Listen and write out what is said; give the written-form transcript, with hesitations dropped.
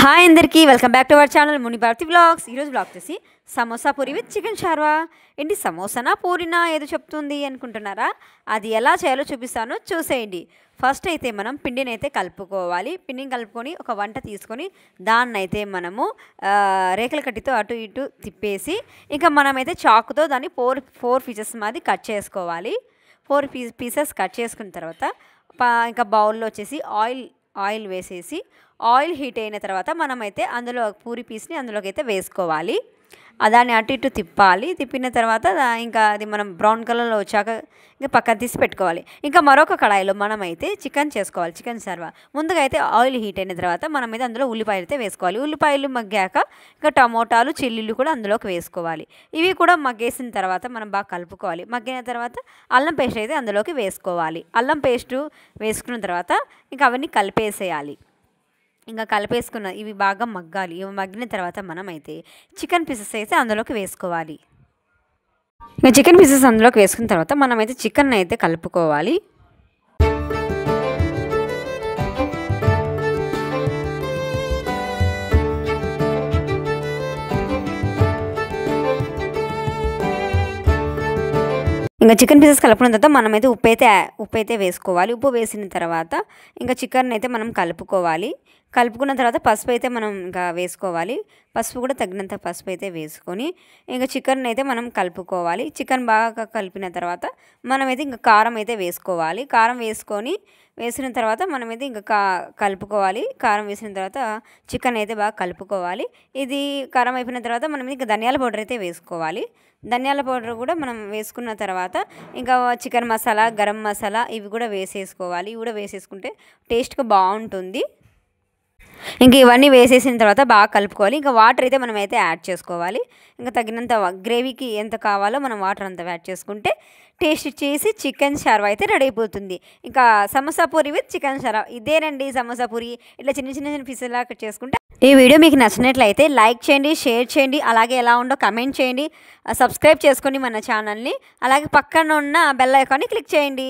Hi అందరికీ welcome back to our channel Muni Bharati vlogs. ఈరోజు vlog చేసి సమోసా పూరి విత్ చికెన్ షార్వా. ఏంటి సమోసానా పూరినా ఏదో చెప్తుంది అనుకుంటున్నారా? అది ఎలా చేయాలో చూపిస్తాను, చూసేయండి. ఫస్ట్ అయితే మనం పిండిని అయితే కలుపుకోవాలి. పిండిని కలుపుకొని ఒక వంట తీసుకొని దాన్ని అయితే మనము రేకుల కట్టితో అటు ఇటు తిప్పేసి ఇంకా మనమైతే చాకుతో దాన్ని ఫోర్ పీసెస్ మాది కట్ చేసుకోవాలి. 4 పీసెస్ కట్ చేసుకున్న తర్వాత ఇంకా బౌల్లో వచ్చేసి ఆయిల్ వేసేసి ఆయిల్ హీట్ అయిన తర్వాత మనమైతే అందులో పూరి పీస్ని అందులోకి అయితే వేసుకోవాలి. దాన్ని అటు ఇటు తిప్పాలి. తిప్పిన తర్వాత ఇంకా అది మనం బ్రౌన్ కలర్లో వచ్చాక ఇంకా పక్కన తీసి పెట్టుకోవాలి. ఇంకా మరొక కడాయిలో మనమైతే చికెన్ చేసుకోవాలి, చికెన్ షార్వా. ముందుగా అయితే ఆయిల్ హీట్ అయిన తర్వాత మనమైతే అందులో ఉల్లిపాయలు అయితే వేసుకోవాలి. ఉల్లిపాయలు మగ్గాక ఇంకా టమోటాలు చిల్లీలు కూడా అందులోకి వేసుకోవాలి. ఇవి కూడా మగ్గేసిన తర్వాత మనం బాగా కలుపుకోవాలి. మగ్గిన తర్వాత అల్లం పేస్ట్ అయితే అందులోకి వేసుకోవాలి. అల్లం పేస్టు వేసుకున్న తర్వాత ఇంకా అవన్నీ కలిపేసేయాలి. ఇంకా కలిపేసుకున్న ఇవి బాగా మగ్గాలి. ఇవి మగ్గిన తర్వాత మనమైతే చికెన్ పీసెస్ అయితే అందులోకి వేసుకోవాలి. ఇంకా చికెన్ పీసెస్ అందులోకి వేసుకున్న తర్వాత మనమైతే చికెన్ అయితే కలుపుకోవాలి. ఇంకా చికెన్ పీసెస్ కలుపుకున్న తర్వాత మనమైతే ఉప్పు అయితే వేసుకోవాలి. ఉప్పు వేసిన తర్వాత ఇంకా చికెన్ అయితే మనం కలుపుకోవాలి. కలుపుకున్న తర్వాత పసుపు అయితే మనం ఇంకా వేసుకోవాలి. పసుపు కూడా తగినంత పసుపు అయితే వేసుకొని ఇంకా చికెన్ అయితే మనం కలుపుకోవాలి. చికెన్ బాగా కలిపిన తర్వాత మనమైతే ఇంకా కారం అయితే వేసుకోవాలి. కారం వేసిన తర్వాత మనమైతే ఇంకా కలుపుకోవాలి. కారం వేసిన తర్వాత చికెన్ అయితే బాగా కలుపుకోవాలి. ఇది కారం అయిపోయిన తర్వాత మనం ఇంకా ధనియాల పౌడర్ అయితే వేసుకోవాలి. ధనియాల పౌడర్ కూడా మనం వేసుకున్న తర్వాత ఇంకా చికెన్ మసాలా, గరం మసాలా ఇవి కూడా వేసేసుకోవాలి. ఇవి కూడా వేసేసుకుంటే టేస్ట్గా బాగుంటుంది. ఇంక ఇవన్నీ వేసేసిన తర్వాత బాగా కలుపుకోవాలి. ఇంకా వాటర్ అయితే మనం అయితే యాడ్ చేసుకోవాలి. ఇంకా తగినంత గ్రేవీకి ఎంత కావాలో మనం వాటర్ అంతా యాడ్ చేసుకుంటే టేస్ట్ చేసి చికెన్ షార్వా అయితే రెడీ అయిపోతుంది. ఇంకా సమోసా పూరి విత్ చికెన్ షార్వా ఇదేనండి. సమోసా పూరి ఇట్లా చిన్న చిన్న పీసెలా కట్ చేసుకుంటే. ఈ వీడియో మీకు నచ్చినట్లయితే లైక్ చేయండి, షేర్ చేయండి, అలాగే ఎలా ఉందో కమెంట్ చేయండి, సబ్స్క్రైబ్ చేసుకోండి మన ఛానల్ని. అలాగే పక్కన ఉన్న బెల్ ఐకాన్ని క్లిక్ చేయండి.